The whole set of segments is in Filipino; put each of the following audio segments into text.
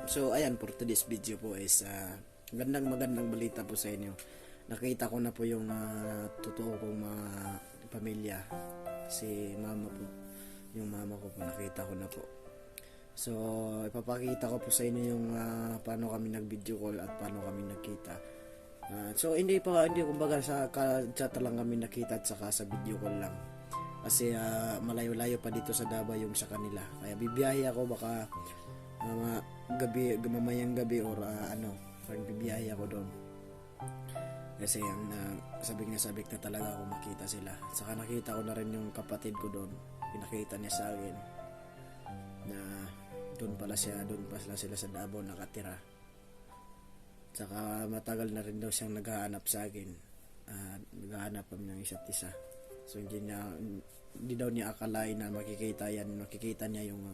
So ayan, for today's video po is magandang balita po sa inyo. Nakita ko na po yung totoo kong mga pamilya. Si mama po, yung mama ko po, nakita ko na po. So ipapakita ko po sa inyo yung paano kami nag-video call at paano kami nagkita. So hindi kumbaga sa chat lang kami nakita at saka sa video call lang. Kasi malayo-layo pa dito sa Davao yung sa kanila. Kaya bibiyahe ako baka mamayang gabi or parang bibiyahe ako doon. Kasi sabik na talaga ako makita sila. Saka nakita ko na rin yung kapatid ko doon. Pinakita niya sa akin na doon pala sila sa Davao nakatira. Saka matagal na rin daw siyang naghahanap sa akin. Naghahanap kami ng isa't isa. So hindi daw niya akalain na makikita niya yung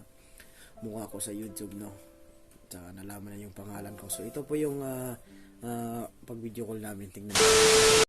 mukha ko sa YouTube, no. Saka nalaman na yung pangalan ko. So ito po yung pag video call namin. Tingnan niyo.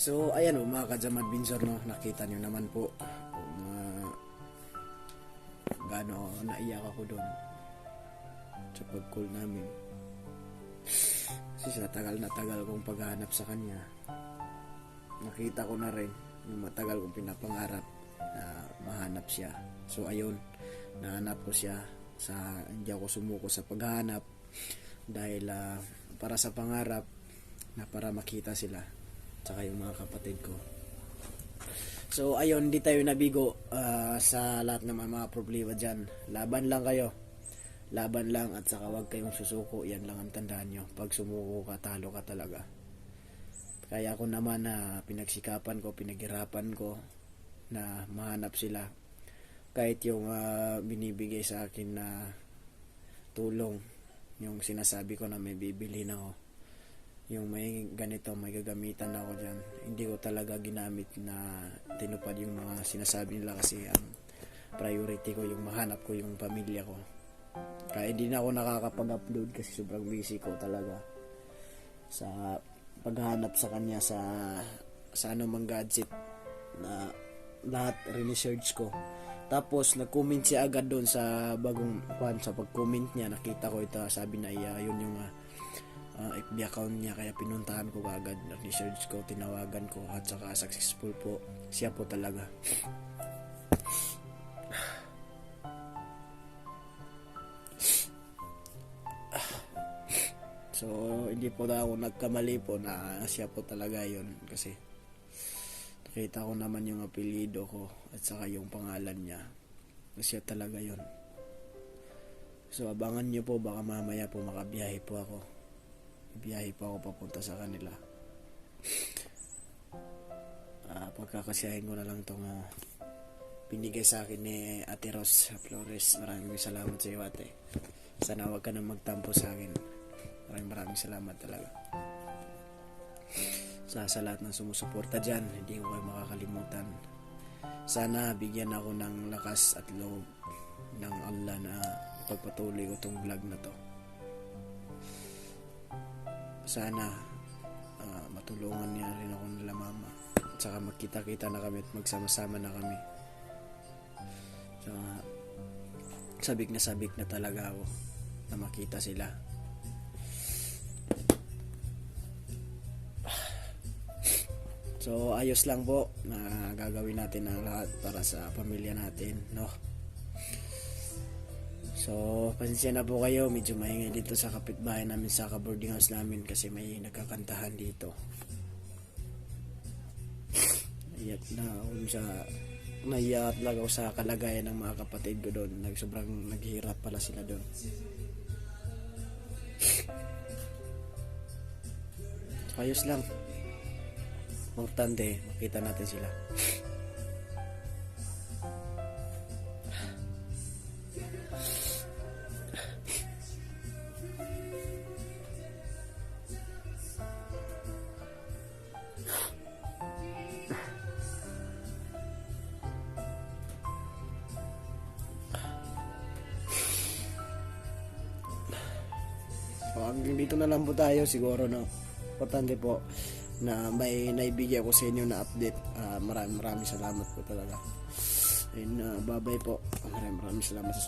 So ayan mga ka-Jam Adventure, no, nakita niyo naman po kung gaano naiyak ako doon sa pag-call namin. Kasi sa tagal kong paghahanap sa kanya, nakita ko na rin yung matagal kong pinapangarap na mahanap siya. So ayun, nahanap ko siya. Hindi ako sumuko sa paghahanap dahil para sa pangarap na para makita sila tsaka yung mga kapatid ko. So ayun, hindi tayo nabigo sa lahat ng mga problema dyan. Laban lang kayo, laban lang, at saka wag kayong susuko. Yan lang ang tandaan nyo. Pag sumuko ka, talo ka talaga. Kaya ako naman pinagsikapan ko, pinaghirapan ko na mahanap sila. Kahit yung binibigay sa akin na tulong, yung sinasabi ko na may bibili na ako, yung may ganito, may gagamitan ako dyan, hindi ko talaga ginamit na tinupad yung mga sinasabi nila. Kasi ang priority ko yung mahanap ko yung pamilya ko. Kaya hindi na ako nakakapag-upload kasi sobrang busy ko talaga sa paghahanap sa kanya sa anumang gadget na lahat research ko. Tapos nag-comment siya agad doon sa bagong sa pag-comment niya, nakita ko ito, sabi na yun yung FB account niya, kaya pinuntahan ko agad, research ko, tinawagan ko, at saka successful po siya po talaga. So hindi po na ako nagkamali po na siya po talaga yun, kasi nakita ko naman yung apelyido ko at saka yung pangalan niya, siya talaga yun. So abangan nyo po, baka mamaya po makabiyahe po ako. Biyahe pa ako papunta sa kanila. Pagkakasiyahin ko na lang itong binigay sa akin ni Ate Ros Flores. Maraming salamat sa iyo, ate. Sana wag ka na magtampo sa akin. Maraming salamat talaga. Sa lahat ng sumusuporta dyan, hindi ko kayo makakalimutan. Sana bigyan ako ng lakas at loob ng Allah na pagpatuloy ko itong vlog na to. Sana matulungan niya rin ako nila mama, at saka magkita-kita na kami at magsama-sama na kami. sabik na talaga ako na makita sila. So ayos lang po na gagawin natin ang lahat para sa pamilya natin, no? So pasensya na po kayo, medyo maingay dito sa kapitbahay namin sa boarding house namin kasi may nagkakantahan dito. Naiyak lang ako sa kalagayan ng mga kapatid ko doon. Sobrang naghihirap pala sila doon. So, ayos lang. Importante, makita natin sila. So, hanggang dito na lang po tayo siguro, no. Importante po na may naibigay ako sa inyo na update. Maraming salamat po talaga. And bye bye po. Maraming salamat sa